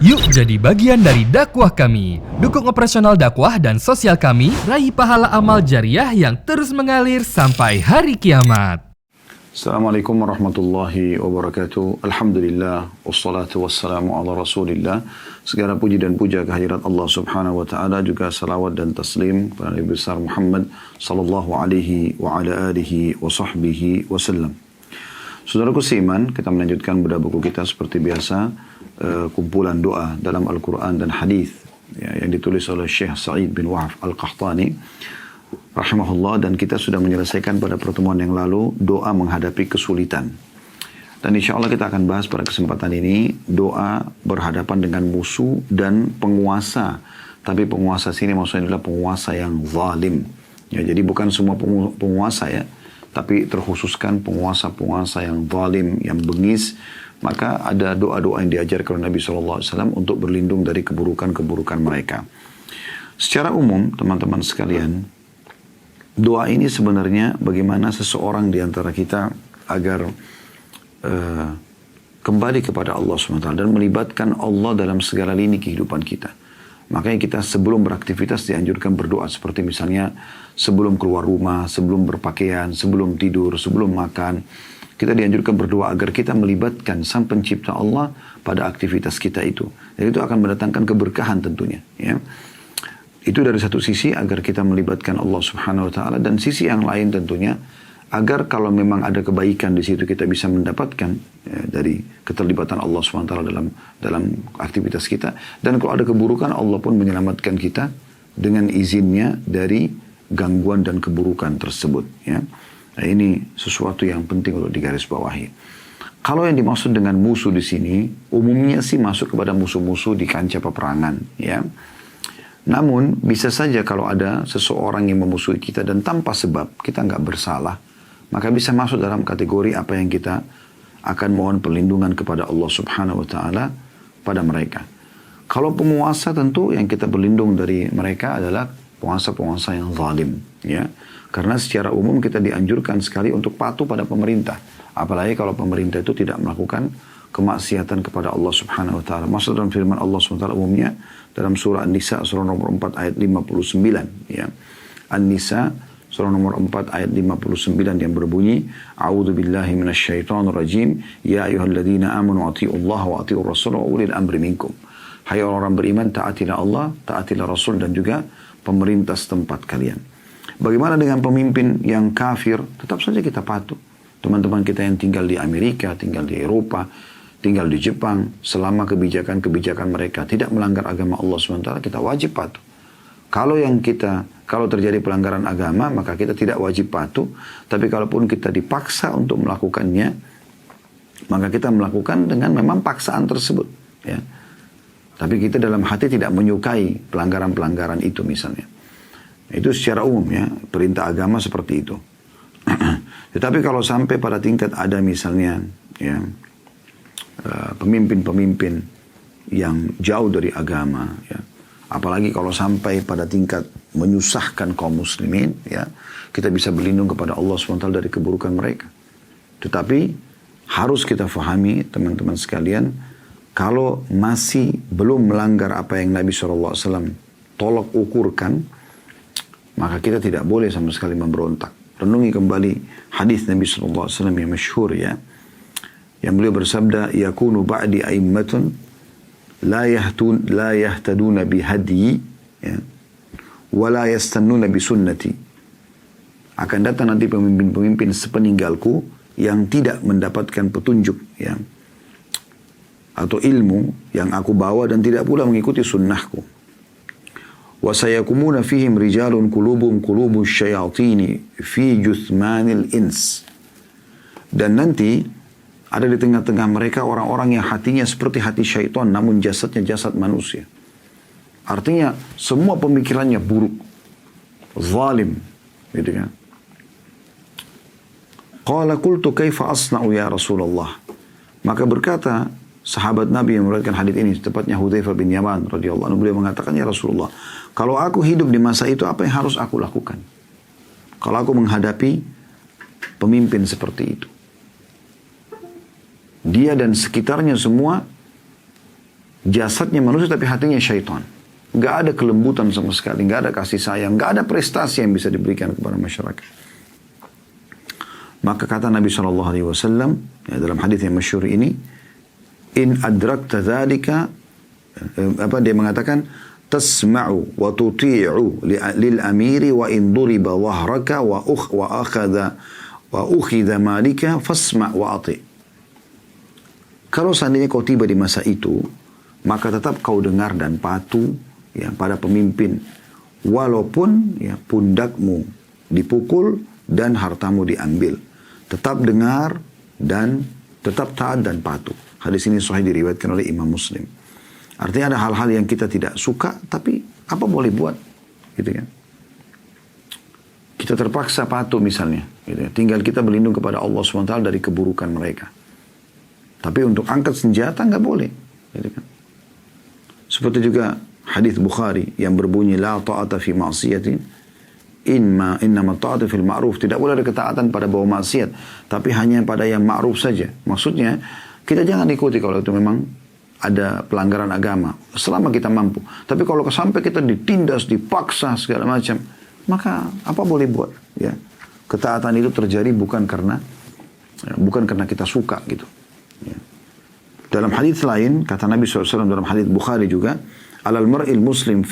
Yuk jadi bagian dari dakwah kami. Dukung operasional dakwah dan sosial kami, raih pahala amal jariah yang terus mengalir sampai hari kiamat. Assalamualaikum warahmatullahi wabarakatuh. Alhamdulillah, wassalatu wassalamu ala rasulillah. Segala puji dan puja kehadirat Allah subhanahu wa ta'ala, juga salawat dan taslim kepada Nabi besar Muhammad sallallahu alaihi wa ala alihi wa sahbihi wasallam. Saudaraku seiman, kita melanjutkan bedah buku kita seperti biasa, kumpulan doa dalam Al-Quran dan Hadis yang ditulis oleh Syekh Sa'id bin Wahab Al-Qahtani rahimahullah, dan kita sudah menyelesaikan pada pertemuan yang lalu doa menghadapi kesulitan. Dan insya Allah kita akan bahas pada kesempatan ini doa berhadapan dengan musuh dan penguasa. Tapi penguasa sini maksudnya adalah penguasa yang zalim. Ya, jadi bukan semua penguasa ya, tapi terkhususkan penguasa-penguasa yang zalim, yang bengis. Maka ada doa-doa yang diajarkan oleh Nabi SAW untuk berlindung dari keburukan-keburukan mereka. Secara umum, teman-teman sekalian, doa ini sebenarnya bagaimana seseorang di antara kita agar kembali kepada Allah SWT dan melibatkan Allah dalam segala lini kehidupan kita. Makanya kita sebelum beraktivitas dianjurkan berdoa, seperti misalnya sebelum keluar rumah, sebelum berpakaian, sebelum tidur, sebelum makan. Kita dianjurkan berdoa agar kita melibatkan Sang Pencipta Allah pada aktivitas kita itu. Dan itu akan mendatangkan keberkahan tentunya. Ya. Itu dari satu sisi agar kita melibatkan Allah Subhanahu Wa Taala, dan sisi yang lain tentunya agar kalau memang ada kebaikan di situ kita bisa mendapatkan ya, dari keterlibatan Allah Subhanahu Wa Taala dalam aktivitas kita. Dan kalau ada keburukan, Allah pun menyelamatkan kita dengan izinnya dari gangguan dan keburukan tersebut. Ya. Nah, ini sesuatu yang penting untuk digarisbawahi. Kalau yang dimaksud dengan musuh di sini, umumnya sih masuk kepada musuh-musuh di kancah peperangan, ya. Namun bisa saja kalau ada seseorang yang memusuhi kita dan tanpa sebab kita nggak bersalah, maka bisa masuk dalam kategori apa yang kita akan mohon perlindungan kepada Allah Subhanahu Wa Taala pada mereka. Kalau penguasa, tentu yang kita berlindung dari mereka adalah penguasa-penguasa yang zalim, ya. Karena secara umum kita dianjurkan sekali untuk patuh pada pemerintah. Apalagi kalau pemerintah itu tidak melakukan kemaksiatan kepada Allah Subhanahu Wa Taala. Maksud dalam firman Allah Subhanahu Wa Taala umumnya dalam surah An-Nisa surah nomor 4 ayat 59. Ya. An-Nisa surah nomor 4 ayat 59 yang berbunyi, A'udzu billahi minasyaitonir rajim, ya ayyuhalladzina amanu atti'ullaha wa atti'ur rasul wa ulil amri minkum. Hai orang-orang beriman, taatilah Allah, taatilah Rasul dan juga pemerintah setempat kalian. Bagaimana dengan pemimpin yang kafir? Tetap saja kita patuh. Teman-teman kita yang tinggal di Amerika, tinggal di Eropa, tinggal di Jepang, selama kebijakan-kebijakan mereka tidak melanggar agama Allah SWT, kita wajib patuh. Kalau terjadi pelanggaran agama, maka kita tidak wajib patuh. Tapi kalaupun kita dipaksa untuk melakukannya, maka kita melakukan dengan memang paksaan tersebut. Ya. Tapi kita dalam hati tidak menyukai pelanggaran-pelanggaran itu misalnya. Itu secara umum ya, perintah agama seperti itu. Tetapi kalau sampai pada tingkat ada misalnya ya, pemimpin-pemimpin yang jauh dari agama, ya, apalagi kalau sampai pada tingkat menyusahkan kaum muslimin, ya, kita bisa berlindung kepada Allah SWT dari keburukan mereka. Tetapi harus kita fahami teman-teman sekalian, kalau masih belum melanggar apa yang Nabi SAW tolak ukurkan, maka kita tidak boleh sama sekali memberontak. Renungi kembali hadis Nabi SAW yang masyhur ya, yang beliau bersabda, yakunu ba'di aimmatun la yahtaduna bihadyi ya, wa la yastannuna bisunnati. Akan datang nanti pemimpin-pemimpin sepeninggalku yang tidak mendapatkan petunjuk ya, atau ilmu yang aku bawa dan tidak pula mengikuti sunnahku. وَسَيَكُمُونَ فِيهِمْ رِجَالٌ قُلُوبُهُمْ قُلُوبُ الشَّيَاطِينِ فِي جُثْمَانِ الْإِنْسِ. Dan nanti ada di tengah-tengah mereka orang-orang yang hatinya seperti hati syaitan, namun jasadnya jasad manusia. Artinya semua pemikirannya buruk, zalim, gitu kan. Qala qultu kaifa asna'u ya Rasulullah. Maka berkata sahabat Nabi yang meriwayatkan hadis ini, tepatnya Hudzaifah bin Yaman radhiyallahu anhu, beliau mengatakan, ya Rasulullah, kalau aku hidup di masa itu, apa yang harus aku lakukan? Kalau aku menghadapi pemimpin seperti itu. Dia dan sekitarnya semua Jasadnya manusia tapi hatinya syaitan. Gak ada kelembutan sama sekali, gak ada kasih sayang, gak ada prestasi yang bisa diberikan kepada masyarakat. Maka kata Nabi SAW dalam hadis yang masyhur ini, in adrakta dzalika, dia mengatakan, tasma'u wa tuti'u lil amiri wa in duriba dhahraka wa ukhidha malika fasma' wa ati'. Kalau seandainya kau tiba di masa itu, maka tetap kau dengar dan patuh ya pada pemimpin, walaupun ya pundakmu dipukul dan hartamu diambil, tetap dengar dan tetap taat dan patuh. Hadis ini sahih diriwayatkan oleh Imam Muslim. Artinya ada hal-hal yang kita tidak suka, tapi apa boleh buat, gitu kan? Kita terpaksa patuh misalnya, gitu ya. Tinggal kita berlindung kepada Allah SWT dari keburukan mereka. Tapi untuk angkat senjata nggak boleh, gitu kan? Seperti juga hadis Bukhari yang berbunyi la ta'ata fi ma'siyatin innama ta'ata fil ma'ruf. Tidak boleh ada ketaatan pada bawah maksiat, tapi hanya pada yang ma'ruf saja. Maksudnya kita jangan ikuti kalau itu memang ada pelanggaran agama selama kita mampu. Tapi kalau sampai kita ditindas, dipaksa segala macam, maka apa boleh buat, ya. Ketaatan itu terjadi bukan karena kita suka gitu, ya. Dalam hadis lain kata Nabi SAW dalam hadis Bukhari juga, alal mar'il muslim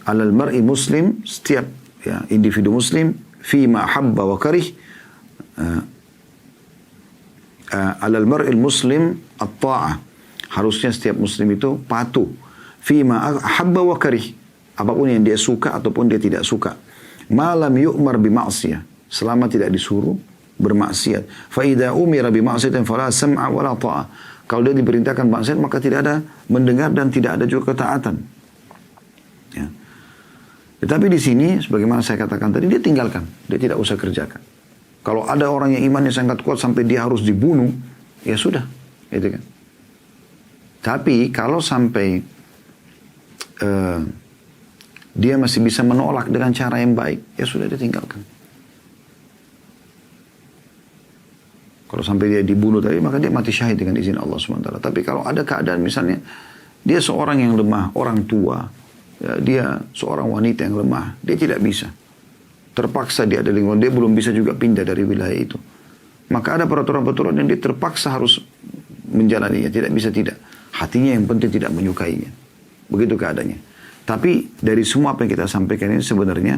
alal mar'i muslim, setiap ya, individu muslim fi ma habba wa karih, alal mar'il muslim at-ta'ah, harusnya setiap muslim itu patuh fi ma habba wa karih, apapun yang dia suka ataupun dia tidak suka, malam yu'mar bi ma'siyah, selama tidak disuruh bermaksiat. Fa idza umira bi ma'siyatin fala sam'a wala ta'ah, kalau dia diperintahkan maksiat maka tidak ada mendengar dan tidak ada juga ketaatan, ya. Tetapi di sini sebagaimana saya katakan tadi, dia tinggalkan, dia tidak usah kerjakan. Kalau ada orang yang imannya sangat kuat sampai dia harus dibunuh, ya sudah, gitu kan. Tapi kalau sampai dia masih bisa menolak dengan cara yang baik, ya sudah, dia tinggalkan. Kalau sampai dia dibunuh tadi, maka dia mati syahid dengan izin Allah SWT. Tapi kalau ada keadaan misalnya, dia seorang yang lemah, orang tua, ya, dia seorang wanita yang lemah, dia tidak bisa. Terpaksa dia ada lingkungan, dia belum bisa juga pindah dari wilayah itu. Maka ada peraturan-peraturan yang dia terpaksa harus menjalaninya, tidak bisa tidak. Hatinya yang penting tidak menyukainya. Begitu keadaannya. Tapi dari semua apa yang kita sampaikan ini sebenarnya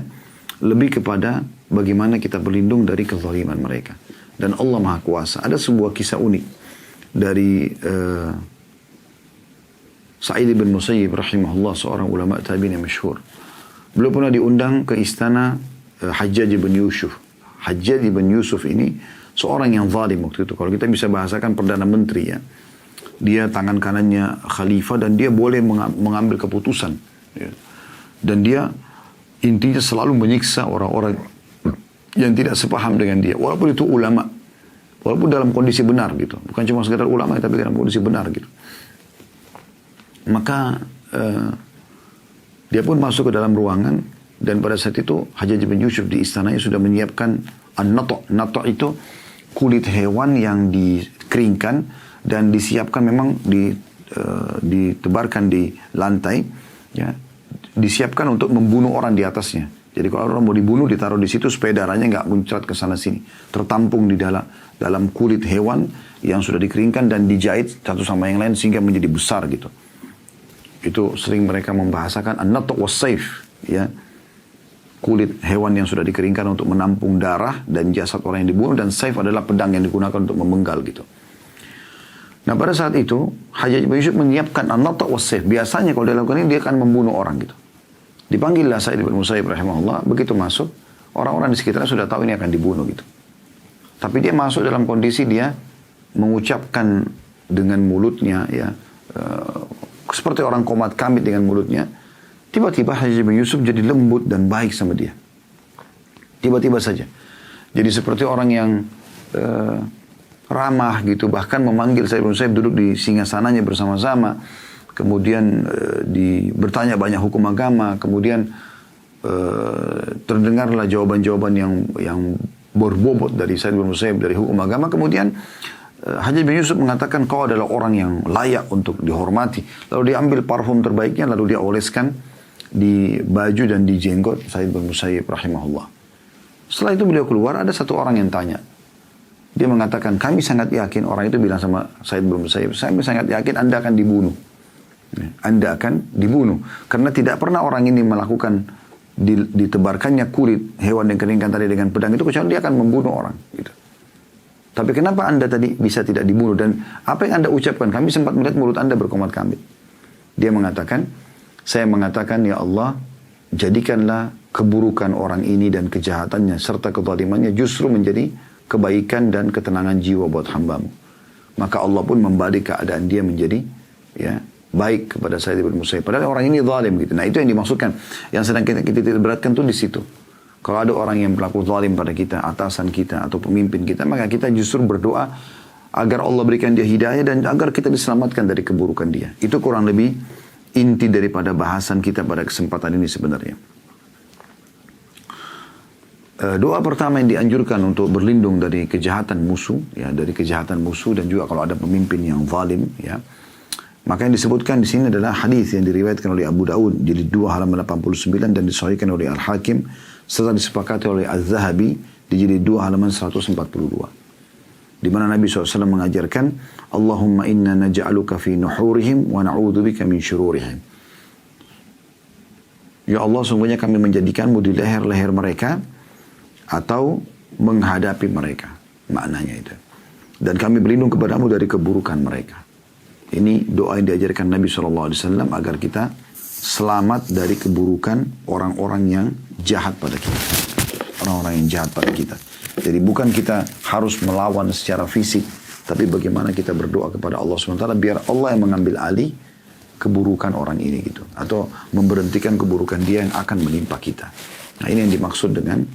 lebih kepada bagaimana kita berlindung dari kezaliman mereka. Dan Allah Maha Kuasa. Ada sebuah kisah unik dari Sa'id bin Musayyib rahimahullah, seorang ulama tabi'in yang masyhur. Beliau pernah diundang ke istana Hajjaj bin Yusuf. Hajjaj bin Yusuf ini seorang yang zalim waktu itu. Kalau kita bisa bahasakan Perdana Menteri, ya. Dia tangan kanannya khalifah dan dia boleh mengambil keputusan. Ya. Dan dia intinya selalu menyiksa orang-orang yang tidak sepaham dengan dia. Walaupun itu ulama. Walaupun dalam kondisi benar gitu. Bukan cuma sekedar ulama, tapi dalam kondisi benar gitu. Maka dia pun masuk ke dalam ruangan. Dan pada saat itu Hajjaj bin Yusuf di istananya sudah menyiapkan an-nato'. Nato' itu kulit hewan yang dikeringkan dan disiapkan memang ditebarkan di lantai, ya. Disiapkan untuk membunuh orang di atasnya. Jadi kalau orang mau dibunuh ditaruh di situ supaya darahnya nggak muncrat ke sana sini. Tertampung di dalam kulit hewan yang sudah dikeringkan dan dijahit satu sama yang lain sehingga menjadi besar gitu. Itu sering mereka membahasakan an-nato' was-saif, ya. Kulit hewan yang sudah dikeringkan untuk menampung darah dan jasad orang yang dibunuh, dan saif adalah pedang yang digunakan untuk memenggal gitu. Nah pada saat itu Hajjaj bin Yusuf menyiapkan an-nato' was-saif. Biasanya kalau dia lakukan ini dia akan membunuh orang gitu. Dipanggillah Sa'id bin Musayyib rahimahullah. Begitu masuk, orang-orang di sekitarnya sudah tahu ini akan dibunuh gitu. Tapi dia masuk dalam kondisi dia mengucapkan dengan mulutnya, ya, seperti orang komat kamit dengan mulutnya. Tiba-tiba Hajjaj bin Yusuf jadi lembut dan baik sama dia. Tiba-tiba saja. Jadi seperti orang yang ramah gitu. Bahkan memanggil Sa'id bin Musayyib duduk di singgasananya bersama-sama. Kemudian bertanya banyak hukum agama. Kemudian terdengarlah jawaban-jawaban yang berbobot dari Sa'id bin Musayyib dari hukum agama. Kemudian Hajjaj bin Yusuf mengatakan kau adalah orang yang layak untuk dihormati. Lalu dia ambil parfum terbaiknya lalu dia oleskan di baju dan di jenggot Sa'id bin Musayyib rahimahullah. Setelah itu beliau keluar, ada satu orang yang tanya. Dia mengatakan, kami sangat yakin, orang itu bilang sama Sa'id bin Musayyib, saya sangat yakin Anda akan dibunuh. Anda akan dibunuh. Karena tidak pernah orang ini melakukan ditebarkannya kulit hewan yang keringkan tadi dengan pedang itu, kecuali dia akan membunuh orang. Gitu. Tapi kenapa Anda tadi bisa tidak dibunuh? Dan apa yang Anda ucapkan? Kami sempat melihat mulut Anda berkomat kambing. Dia mengatakan, saya mengatakan, ya Allah, jadikanlah keburukan orang ini dan kejahatannya serta kezalimannya justru menjadi kebaikan dan ketenangan jiwa buat hambamu. Maka Allah pun membalik keadaan dia menjadi ya baik kepada Sa'id bin Musayyib. Padahal orang ini zalim gitu. Nah itu yang dimaksudkan. Yang sedang kita beratkan tuh di situ. Kalau ada orang yang berlaku zalim pada kita, atasan kita atau pemimpin kita, maka kita justru berdoa agar Allah berikan dia hidayah dan agar kita diselamatkan dari keburukan dia. Itu kurang lebih inti daripada bahasan kita pada kesempatan ini sebenarnya. Doa pertama yang dianjurkan untuk berlindung dari kejahatan musuh, ya, dari kejahatan musuh dan juga kalau ada pemimpin yang zalim, ya. Maka yang disebutkan di sini adalah hadis yang diriwayatkan oleh Abu Daud jilid 2 halaman 89 dan disahihkan oleh Al-Hakim serta disepakati oleh Az-Zahabi di jilid 2 halaman 142. Di mana Nabi SAW mengajarkan, Allahumma inna naj'aluka fi nuhurihim wa na'udzubika min syururihim. Ya Allah, sungguhnya kami menjadikanmu di leher-leher mereka atau menghadapi mereka. Maknanya itu. Dan kami berlindung kepadamu dari keburukan mereka. Ini doa yang diajarkan Nabi SAW agar kita selamat dari keburukan orang-orang yang jahat pada kita. Orang-orang yang jahat pada kita. Jadi bukan kita harus melawan secara fisik, tapi bagaimana kita berdoa kepada Allah SWT biar Allah yang mengambil alih keburukan orang ini gitu. Atau memberhentikan keburukan dia yang akan menimpa kita. Nah ini yang dimaksud dengan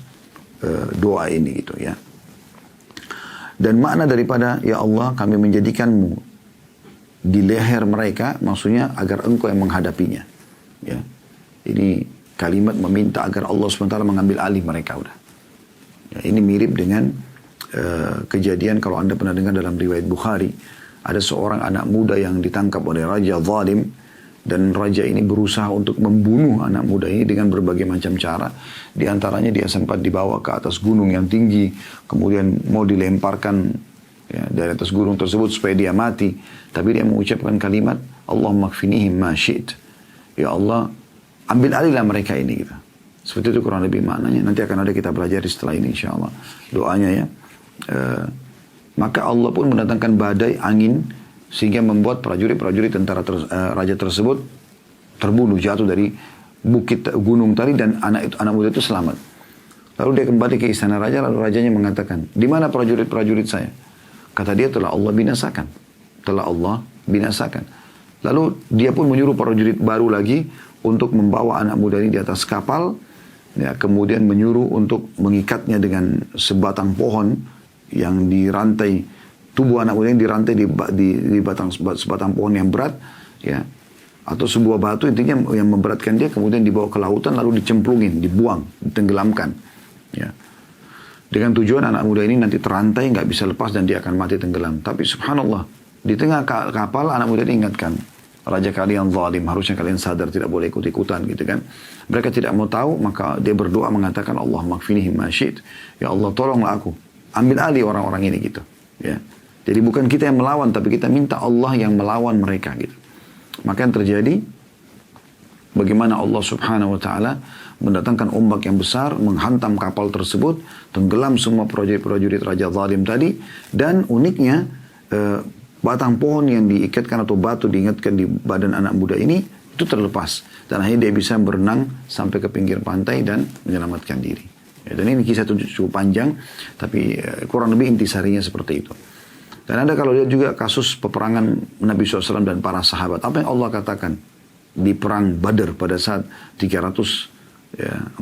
doa ini gitu ya. Dan makna daripada ya Allah kami menjadikanmu di leher mereka, maksudnya agar engkau yang menghadapinya. Ya. Ini kalimat meminta agar Allah SWT mengambil alih mereka udah. Ya, ini mirip dengan kejadian kalau anda pernah dengar dalam riwayat Bukhari. Ada seorang anak muda yang ditangkap oleh raja zalim. Dan raja ini berusaha untuk membunuh anak muda ini dengan berbagai macam cara. Di antaranya dia sempat dibawa ke atas gunung yang tinggi. Kemudian mau dilemparkan ya, dari atas gunung tersebut supaya dia mati. Tapi dia mengucapkan kalimat, Allahumma kfinihim ma syi'it. Ya Allah, ambil alihlah mereka ini gitu. Seperti itu kurang lebih maknanya. Nanti akan ada kita pelajari setelah ini insyaAllah. Doanya ya. Maka Allah pun mendatangkan badai angin sehingga membuat prajurit-prajurit tentara raja tersebut terbunuh, jatuh dari bukit gunung tadi dan anak muda itu selamat. Lalu dia kembali ke istana raja, lalu rajanya mengatakan, di mana prajurit-prajurit saya? Kata dia, telah Allah binasakan. Telah Allah binasakan. Lalu dia pun menyuruh prajurit baru lagi untuk membawa anak muda ini di atas kapal, ya, kemudian menyuruh untuk mengikatnya dengan sebatang pohon yang dirantai. Tubuh anak muda yang dirantai di sebatang pohon yang berat, ya, atau sebuah batu intinya yang memberatkan dia, kemudian dibawa ke lautan lalu dicemplungin, dibuang, ditenggelamkan, ya. Dengan tujuan anak muda ini nanti terantai, nggak bisa lepas dan dia akan mati tenggelam. Tapi subhanallah, di tengah kapal anak muda ini ingatkan, raja kalian zalim, harusnya kalian sadar tidak boleh ikut-ikutan gitu kan. Mereka tidak mau tahu, maka dia berdoa mengatakan Allah makfinihim ma syi'it. Ya Allah tolonglah aku, ambil alih orang-orang ini gitu, ya. Jadi bukan kita yang melawan, tapi kita minta Allah yang melawan mereka gitu. Maka yang terjadi, bagaimana Allah Subhanahu Wa Taala mendatangkan ombak yang besar, menghantam kapal tersebut, tenggelam semua prajurit-prajurit Raja Zalim tadi, dan uniknya batang pohon yang diikatkan atau batu diingatkan di badan anak muda ini itu terlepas, dan akhirnya dia bisa berenang sampai ke pinggir pantai dan menyelamatkan diri. Ya, dan ini kisah cukup panjang, tapi kurang lebih intisarinya seperti itu. Dan ada kalau lihat juga kasus peperangan Nabi SAW dan para sahabat. Apa yang Allah katakan di perang Badar pada saat 314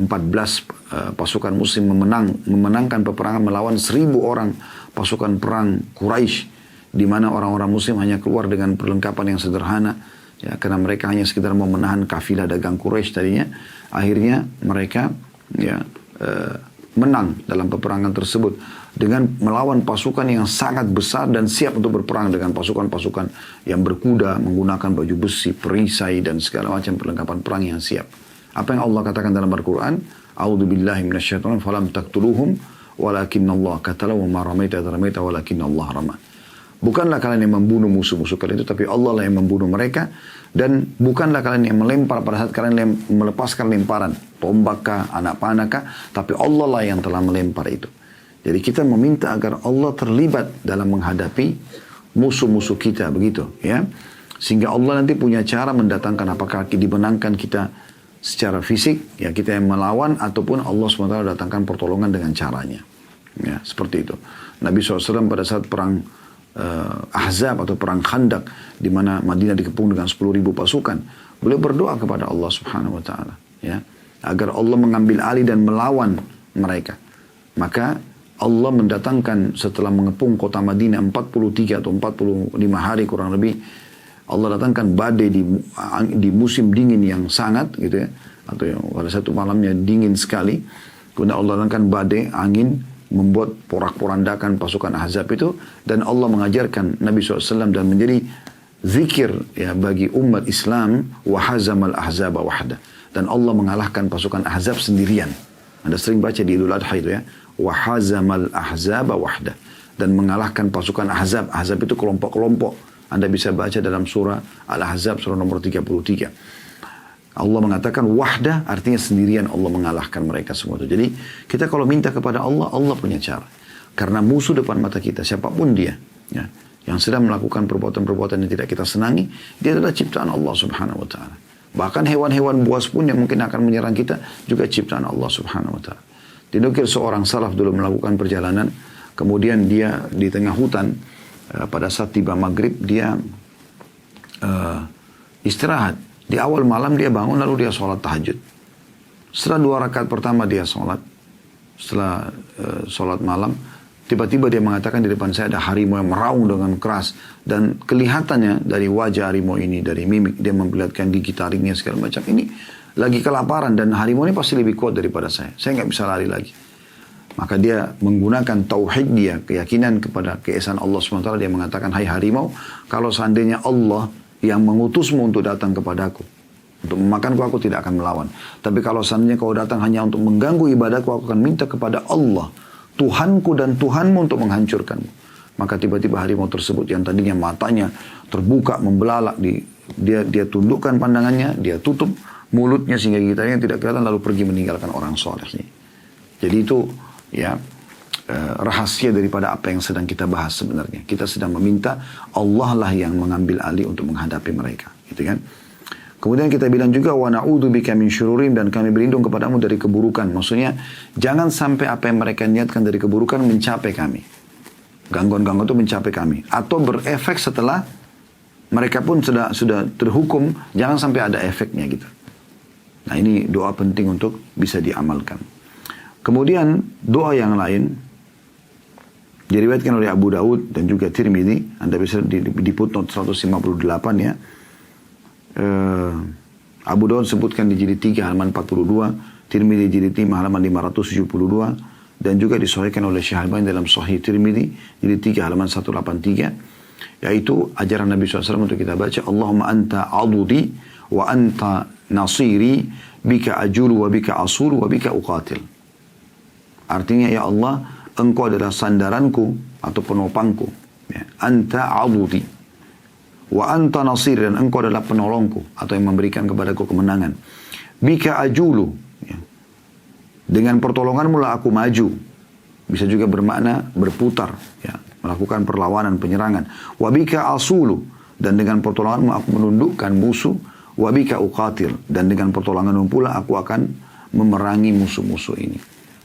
pasukan muslim memenangkan peperangan melawan 1.000 orang pasukan perang Quraisy, di mana orang-orang muslim hanya keluar dengan perlengkapan yang sederhana, ya, karena mereka hanya sekedar mau menahan kafilah dagang Quraisy tadinya. Akhirnya mereka ya menang dalam peperangan tersebut. dengan melawan pasukan yang sangat besar dan siap untuk berperang dengan pasukan-pasukan yang berkuda, menggunakan baju besi, perisai, dan segala macam perlengkapan perang yang siap. Apa yang Allah katakan dalam Al-Quran? A'udzu billahi minasyaitonir falam taqtuluhum walakinnallaha qatala wa ma ramaita idh ramaita walakinnallaha rama. Bukanlah kalian yang membunuh musuh-musuh kalian itu, tapi Allah lah yang membunuh mereka. Dan bukanlah kalian yang melempar pada saat kalian melepaskan lemparan, tombak kah, anak panah kah, tapi Allah lah yang telah melempar itu. Jadi kita meminta agar Allah terlibat dalam menghadapi musuh-musuh kita, begitu ya. Sehingga Allah nanti punya cara mendatangkan, apakah dimenangkan kita secara fisik, ya kita yang melawan, ataupun Allah SWT datangkan pertolongan dengan caranya. Ya, seperti itu. Nabi SAW pada saat perang Ahzab atau perang Khandak, di mana Madinah dikepung dengan 10.000 pasukan, beliau berdoa kepada Allah Subhanahu wa taala, ya, agar Allah mengambil alih dan melawan mereka. Maka Allah mendatangkan setelah mengepung kota Madinah 43 atau 45 hari kurang lebih, Allah datangkan badai di musim dingin yang sangat gitu ya, atau yang pada satu malamnya dingin sekali. Kemudian Allah datangkan badai, angin, membuat porak-porandakan pasukan Ahzab itu, dan Allah mengajarkan Nabi SAW dan menjadi zikir ya bagi umat Islam, wa hazamal ahzaba wahda, dan Allah mengalahkan pasukan Ahzab sendirian. Anda sering baca di Idul Adha itu ya, wa hazamal ahzaba wahda, dan mengalahkan pasukan Ahzab. Ahzab itu kelompok-kelompok. Anda bisa baca dalam surah Al-Ahzab surah nomor 33. Allah mengatakan wahdah, artinya sendirian Allah mengalahkan mereka semua itu. Jadi kita kalau minta kepada Allah, Allah punya cara. Karena musuh depan mata kita, siapapun dia, ya, yang sedang melakukan perbuatan-perbuatan yang tidak kita senangi, dia adalah ciptaan Allah Subhanahu wa taala. Bahkan hewan-hewan buas pun yang mungkin akan menyerang kita juga ciptaan Allah Subhanahu wa taala. Dinukil seorang salaf dulu melakukan perjalanan, kemudian dia di tengah hutan, pada saat tiba maghrib dia istirahat. Di awal malam dia bangun lalu dia sholat tahajud. Setelah 2 rakaat pertama dia sholat. Setelah sholat malam, tiba-tiba dia mengatakan di depan saya ada harimau yang meraung dengan keras. Dan kelihatannya dari wajah harimau ini, dari mimik, dia memperlihatkan gigi taringnya segala macam. Ini lagi kelaparan dan harimau ini pasti lebih kuat daripada saya. Saya nggak bisa lari lagi. Maka dia menggunakan tauhid dia, keyakinan kepada keesaan Allah SWT. Dia mengatakan, hai harimau, kalau seandainya Allah yang mengutusmu untuk datang kepadaku, untuk memakanku, aku tidak akan melawan. Tapi kalau seandainya kau datang hanya untuk mengganggu ibadahku, aku akan minta kepada Allah, Tuhanku dan Tuhanmu, untuk menghancurkanmu. Maka tiba-tiba harimau tersebut yang tadinya matanya terbuka, membelalak, dia tundukkan pandangannya, dia tutup mulutnya sehingga giginya tidak kelihatan, lalu pergi meninggalkan orang soleh. Jadi itu ya rahasia daripada apa yang sedang kita bahas sebenarnya. Kita sedang meminta Allah lah yang mengambil alih untuk menghadapi mereka, gitu kan? Kemudian kita bilang juga wa na'udzubika min syururim, dan kami berlindung kepadamu dari keburukan. Maksudnya jangan sampai apa yang mereka niatkan dari keburukan mencapai kami. Gangguan-gangguan itu mencapai kami atau berefek setelah mereka pun sudah terhukum, jangan sampai ada efeknya gitu. Nah, ini doa penting untuk bisa diamalkan. Kemudian doa yang lain diriwayatkan oleh Abu Daud dan juga Tirmidzi, Anda bisa di footnote 158 ya. Abu Daud sebutkan di jilid 3 halaman 42, Tirmidzi jilid 5 halaman 572, dan juga disahihkan oleh Syekh Albani dalam Sahih Tirmidzi jilid 3 halaman 183, yaitu ajaran Nabi SAW untuk kita baca, Allahumma anta adudi wa anta nasiri, bika ajulu wa bika asulu wa bika uqatil. Artinya, ya Allah, Engkau adalah sandaranku atau penopangku. Ya. Anta adudi. Wa anta nasir, dan Engkau adalah penolongku atau yang memberikan kepadaku kemenangan. Bika ajulu. Ya. Dengan pertolonganmu lah aku maju. Bisa juga bermakna berputar. Ya. Melakukan perlawanan, penyerangan. Wa bika asulu. Dan dengan pertolonganmu aku menundukkan musuh. Wa bika uqatil. Dan dengan pertolonganmu pula aku akan memerangi musuh-musuh ini.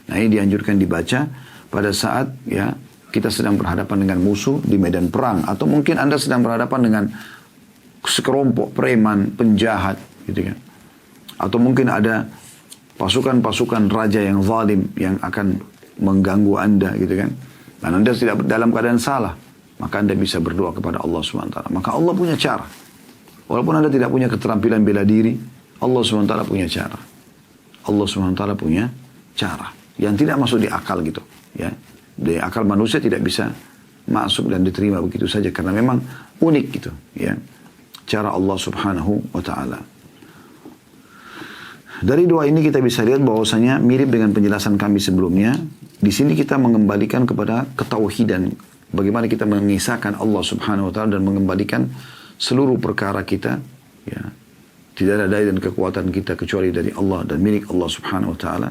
Nah, ini dianjurkan dibaca pada saat ya kita sedang berhadapan dengan musuh di medan perang, atau mungkin Anda sedang berhadapan dengan sekelompok preman, penjahat gitu kan. Atau mungkin ada pasukan-pasukan raja yang zalim yang akan mengganggu Anda gitu kan. Dan Anda tidak dalam keadaan salah, maka Anda bisa berdoa kepada Allah SWT. Maka Allah punya cara. Walaupun Anda tidak punya keterampilan bela diri, Allah SWT punya cara. Allah SWT punya cara yang tidak masuk di akal gitu. Ya, Dari akal manusia tidak bisa masuk dan diterima begitu saja karena memang unik gitu ya cara Allah Subhanahu wa taala. Dari doa ini kita bisa lihat bahwasanya mirip dengan penjelasan kami sebelumnya. Di sini kita mengembalikan kepada ketauhidan, bagaimana kita mengisahkan Allah Subhanahu wa taala dan mengembalikan seluruh perkara kita ya. Tidak ada daya dan kekuatan kita kecuali dari Allah dan milik Allah Subhanahu wa taala.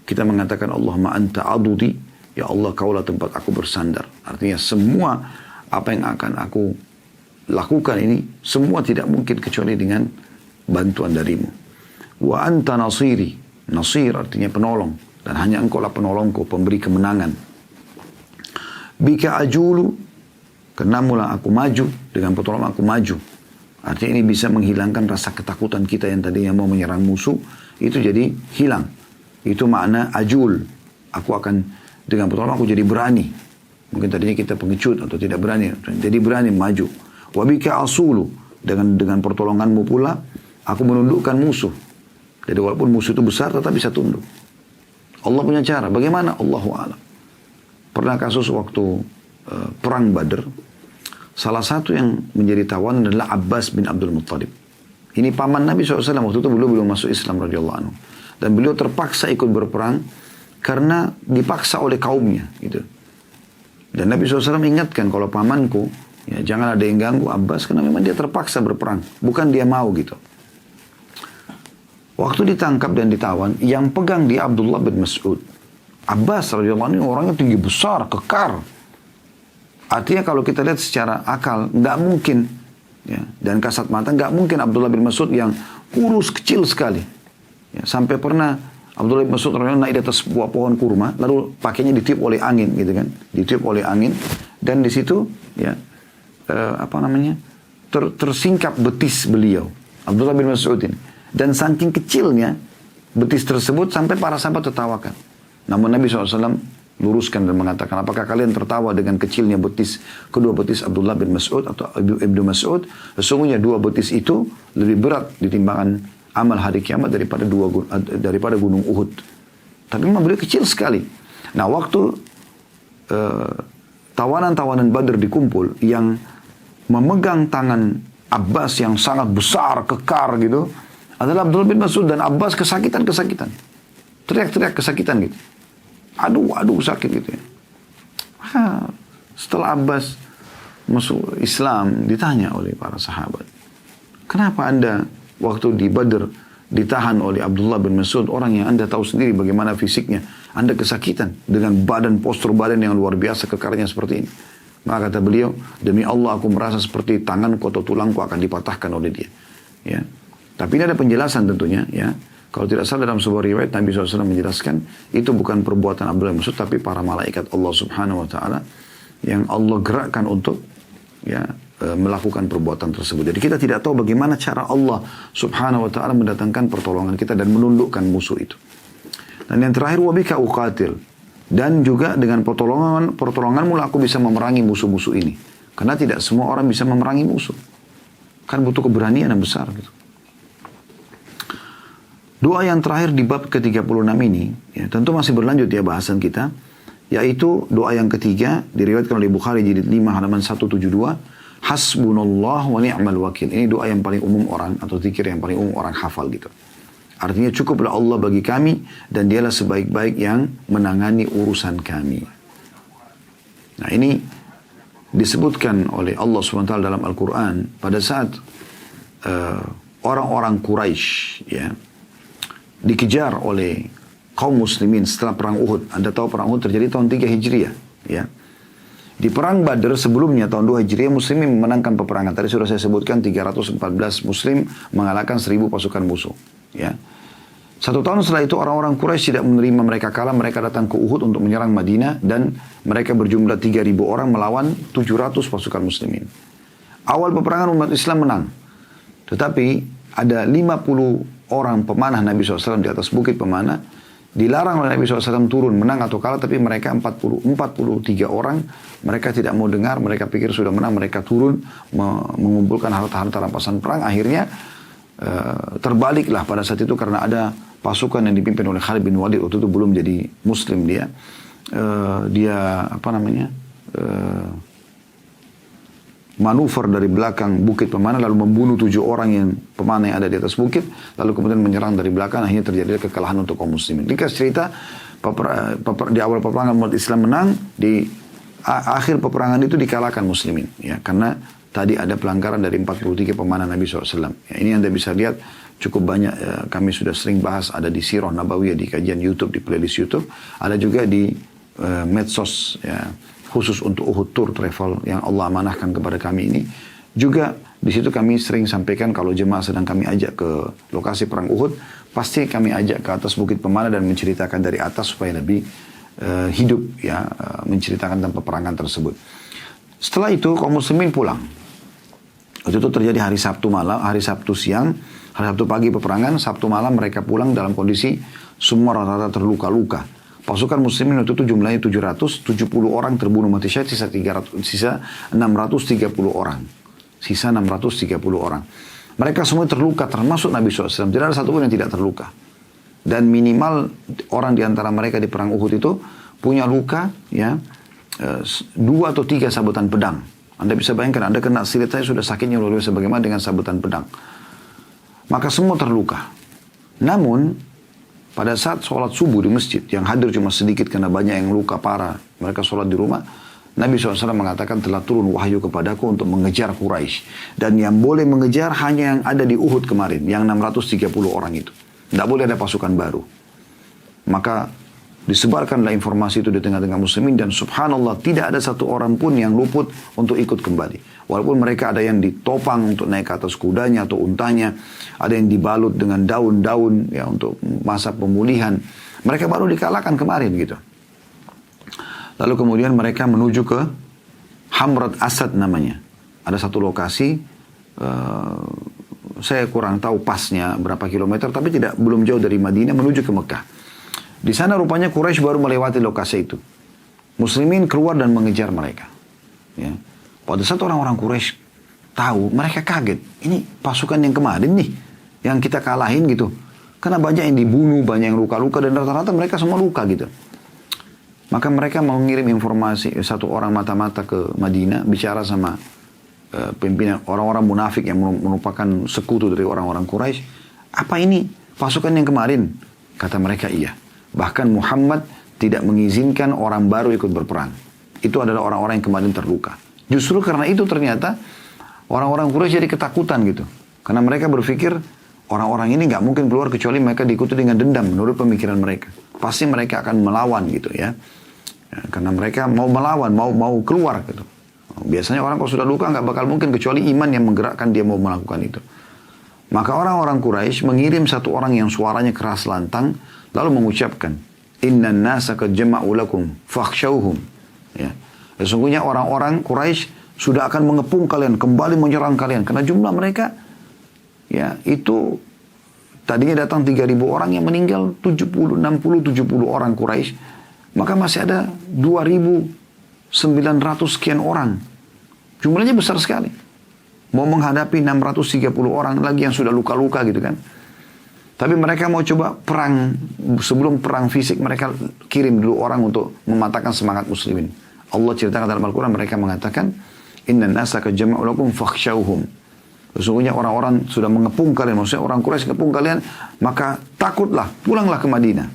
Kita mengatakan Allahumma anta adudi, ya Allah kaulah tempat aku bersandar. Artinya semua apa yang akan aku lakukan ini semua tidak mungkin kecuali dengan bantuan darimu. Wa anta nasiri, nasir artinya penolong dan hanya engkau lah penolongku, pemberi kemenangan. Bika ajulu, kenamulah aku maju, dengan pertolongan aku maju. Artinya ini bisa menghilangkan rasa ketakutan kita yang tadinya mau menyerang musuh, itu jadi hilang. Itu makna ajul. Aku akan, dengan pertolongan aku jadi berani. Mungkin tadinya kita pengecut atau tidak berani. Jadi berani maju. Wabika asulu. Dengan pertolonganmu pula, aku menundukkan musuh. Jadi walaupun musuh itu besar, tetap bisa tunduk. Allah punya cara. Bagaimana? Allahu a'lam. Pernah kasus waktu perang Badr. Salah satu yang menjadi tawanan adalah Abbas bin Abdul Muttalib. Ini paman Nabi SAW. Waktu itu beliau belum masuk Islam radhiyallahu anhu. Dan beliau terpaksa ikut berperang karena dipaksa oleh kaumnya. Gitu. Dan Nabi SAW ingatkan kalau pamanku, ya, jangan ada yang ganggu Abbas karena memang dia terpaksa berperang. Bukan dia mau gitu. Waktu ditangkap dan ditawan, yang pegang dia Abdullah bin Mas'ud. Abbas radhiyallahu anhu orangnya tinggi besar, kekar. Artinya kalau kita lihat secara akal, nggak mungkin, ya, dan kasat mata, nggak mungkin Abdullah bin Mas'ud yang kurus kecil sekali. Ya, sampai pernah Abdullah bin Mas'ud naik di atas sebuah pohon kurma, lalu pakainya ditiup oleh angin, gitu kan? Ditiup oleh angin, dan di situ, ya, tersingkap betis beliau, Abdullah bin Mas'ud ini. Dan saking kecilnya betis tersebut sampai para sahabat tertawakan. Namun Nabi SAW luruskan dan mengatakan, apakah kalian tertawa dengan kecilnya betis, kedua betis Abdullah bin Mas'ud atau Ibnu Mas'ud? Sesungguhnya dua betis itu lebih berat di timbangan amal hari kiamat daripada gunung Uhud. Tapi memang beliau kecil sekali. Nah, waktu tawanan-tawanan Badr dikumpul, yang memegang tangan Abbas yang sangat besar, kekar gitu, adalah Abdullah bin Mas'ud, dan Abbas kesakitan. Teriak-teriak kesakitan gitu. Aduh sakit gitu ya. Setelah Abbas masuk Islam, ditanya oleh para sahabat, kenapa anda waktu di Badr ditahan oleh Abdullah bin Mas'ud, orang yang anda tahu sendiri bagaimana fisiknya, anda kesakitan dengan postur badan yang luar biasa kekarnya seperti ini. Maka kata beliau, demi Allah aku merasa seperti tanganku atau tulangku akan dipatahkan oleh dia. Ya. Tapi ini ada penjelasan tentunya, ya. Kalau tidak salah dalam sebuah riwayat Nabi SAW menjelaskan itu bukan perbuatan Abdullah bin Mas'ud, tapi para malaikat Allah Subhanahu Wa Taala yang Allah gerakkan untuk, ya, melakukan perbuatan tersebut. Jadi kita tidak tahu bagaimana cara Allah Subhanahu Wa Taala mendatangkan pertolongan kita dan menundukkan musuh itu. Dan yang terakhir, wabika uqatil, dan juga dengan pertolonganmu aku bisa memerangi musuh-musuh ini. Karena tidak semua orang bisa memerangi musuh. Kan butuh keberanian yang besar gitu. Doa yang terakhir di bab ke-36 ini, ya, tentu masih berlanjut ya bahasan kita, yaitu doa yang ketiga, diriwayatkan oleh Bukhari jilid 5 halaman 172, hasbunallah wa ni'mal wakil. Ini doa yang paling umum orang, atau zikir yang paling umum orang hafal gitu. Artinya cukuplah Allah bagi kami, dan dialah sebaik-baik yang menangani urusan kami. Nah, ini disebutkan oleh Allah SWT dalam Al-Quran pada saat orang-orang Quraisy, ya, dikejar oleh kaum muslimin setelah perang Uhud. Anda tahu perang Uhud terjadi tahun 3 Hijriah, ya. Di perang Badr sebelumnya tahun 2 Hijriah muslimin memenangkan peperangan. Tadi sudah saya sebutkan 314 muslim mengalahkan 1000 pasukan musuh, ya. 1 tahun setelah itu orang-orang Quraisy tidak menerima mereka kalah. Mereka datang ke Uhud untuk menyerang Madinah, dan mereka berjumlah 3.000 orang melawan 700 pasukan muslimin. Awal peperangan umat Islam menang. Tetapi ada 50 orang pemanah Nabi SAW di atas bukit pemanah, dilarang oleh Nabi SAW turun, menang atau kalah, tapi mereka 43 orang, mereka tidak mau dengar, mereka pikir sudah menang, mereka turun, mengumpulkan harta-harta rampasan perang. Akhirnya terbaliklah pada saat itu karena ada pasukan yang dipimpin oleh Khalid bin Walid, waktu itu belum jadi muslim dia. manuver dari belakang bukit pemanah lalu membunuh 7 orang yang pemanah yang ada di atas bukit, lalu kemudian menyerang dari belakang, akhirnya terjadi kekalahan untuk kaum muslimin. Dikasih cerita di awal peperangan umat Islam menang, di akhir peperangan itu dikalahkan muslimin, ya, karena tadi ada pelanggaran dari 43 pemanah Nabi SAW. Ya, ini Anda bisa lihat cukup banyak, kami sudah sering bahas, ada di Sirah Nabawiyah, di kajian YouTube, di playlist YouTube, ada juga di medsos, ya, khusus untuk Uhud Tour Travel yang Allah amanahkan kepada kami ini. Juga di situ kami sering sampaikan kalau jemaah sedang kami ajak ke lokasi perang Uhud, pasti kami ajak ke atas bukit pemanah dan menceritakan dari atas supaya lebih hidup, ya, menceritakan tentang peperangan tersebut. Setelah itu kaum muslimin pulang. Itu terjadi hari Sabtu malam, hari Sabtu siang, hari Sabtu pagi peperangan, Sabtu malam mereka pulang dalam kondisi semua rata-rata terluka-luka. Pasukan muslimin waktu itu jumlahnya 770 orang terbunuh mati syahid, sisa 630 orang. Sisa 630 orang. Mereka semua terluka, termasuk Nabi SAW. Tidak ada satupun yang tidak terluka. Dan minimal orang di antara mereka di perang Uhud itu punya luka, ya, 2 atau 3 sabetan pedang. Anda bisa bayangkan, Anda kena silet saya sudah sakitnya luar biasa, bagaimana dengan sabetan pedang. Maka semua terluka. Namun pada saat sholat subuh di masjid, yang hadir cuma sedikit karena banyak yang luka parah, mereka sholat di rumah, Nabi SAW mengatakan telah turun wahyu kepadaku untuk mengejar Quraisy. Dan yang boleh mengejar hanya yang ada di Uhud kemarin, yang 630 orang itu. Tidak boleh ada pasukan baru. Maka disebarkanlah informasi itu di tengah-tengah muslimin, dan subhanallah tidak ada satu orang pun yang luput untuk ikut kembali. Walaupun mereka ada yang ditopang untuk naik ke atas kudanya atau untanya, ada yang dibalut dengan daun-daun, ya, untuk masa pemulihan. Mereka baru dikalahkan kemarin gitu. Lalu kemudian mereka menuju ke Hamrat Asad namanya. Ada satu lokasi, saya kurang tahu pasnya berapa kilometer, tapi belum jauh dari Madinah menuju ke Mekah. Di sana rupanya Quraisy baru melewati lokasi itu. Muslimin keluar dan mengejar mereka. Ya. Pada saat orang-orang Quraisy tahu, mereka kaget. Ini pasukan yang kemarin nih, yang kita kalahin gitu. Karena banyak yang dibunuh, banyak yang luka-luka, dan rata-rata mereka semua luka gitu. Maka mereka mau ngirim informasi, satu orang mata-mata ke Madinah, bicara sama pimpinan orang-orang munafik yang merupakan sekutu dari orang-orang Quraisy. Apa ini pasukan yang kemarin? Kata mereka, iya. Bahkan Muhammad tidak mengizinkan orang baru ikut berperang. Itu adalah orang-orang yang kemarin terluka. Justru karena itu ternyata orang-orang Quraisy jadi ketakutan gitu. Karena mereka berpikir orang-orang ini nggak mungkin keluar kecuali mereka diikuti dengan dendam menurut pemikiran mereka. Pasti mereka akan melawan gitu ya. Karena mereka mau melawan, mau keluar gitu. Biasanya orang kalau sudah luka nggak bakal mungkin kecuali iman yang menggerakkan dia mau melakukan itu. Maka orang-orang Quraisy mengirim satu orang yang suaranya keras lantang lalu mengucapkan, "Innan nasa qad jama'u lakum fakhshawhum." Ya. Sesungguhnya orang-orang Quraisy sudah akan mengepung kalian, kembali menyerang kalian. Karena jumlah mereka, ya, itu tadinya datang 3.000 orang, yang meninggal 70, 60, 70 orang Quraisy. Maka masih ada 2.900 sekian orang. Jumlahnya besar sekali. Mau menghadapi 630 orang lagi yang sudah luka-luka gitu kan. Tapi mereka mau coba perang, sebelum perang fisik mereka kirim dulu orang untuk mematahkan semangat muslimin. Allah ceritakan dalam Al-Quran, mereka mengatakan, "Innan nasa qad jama'u lakum fakhshawhum." Sesungguhnya orang-orang sudah mengepung kalian, maksudnya orang Quraisy mengepung kalian, maka takutlah, pulanglah ke Madinah.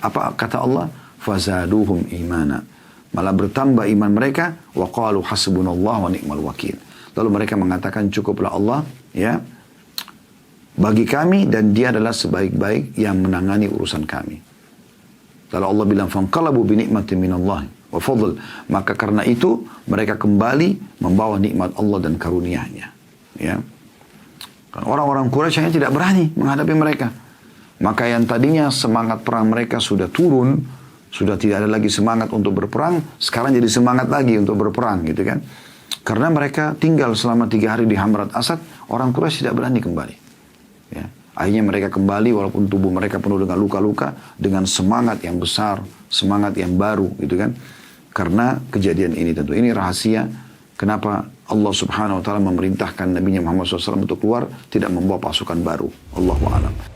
Apa kata Allah? Fazaduhum imana. Malah bertambah iman mereka, wa qalu hasbunallah wa ni'mal wakil. Lalu mereka mengatakan, cukuplah Allah, ya, bagi kami, dan dia adalah sebaik-baik yang menangani urusan kami. Lalu Allah bilang, fanqalabu bi ni'matin minallahi wa fadl. Maka karena itu mereka kembali membawa nikmat Allah dan karunia-Nya. Ya. Orang-orang Quraisy hanya tidak berani menghadapi mereka. Maka yang tadinya semangat perang mereka sudah turun, sudah tidak ada lagi semangat untuk berperang, sekarang jadi semangat lagi untuk berperang gitu kan. Karena mereka tinggal selama 3 hari di Hamrat Asad, orang Quraisy tidak berani kembali. Ya. Akhirnya mereka kembali walaupun tubuh mereka penuh dengan luka-luka, dengan semangat yang besar, semangat yang baru gitu kan. Karena kejadian ini tentu. Ini rahasia kenapa Allah subhanahu wa ta'ala memerintahkan Nabi Muhammad SAW untuk keluar, tidak membawa pasukan baru. Allahu a'lam.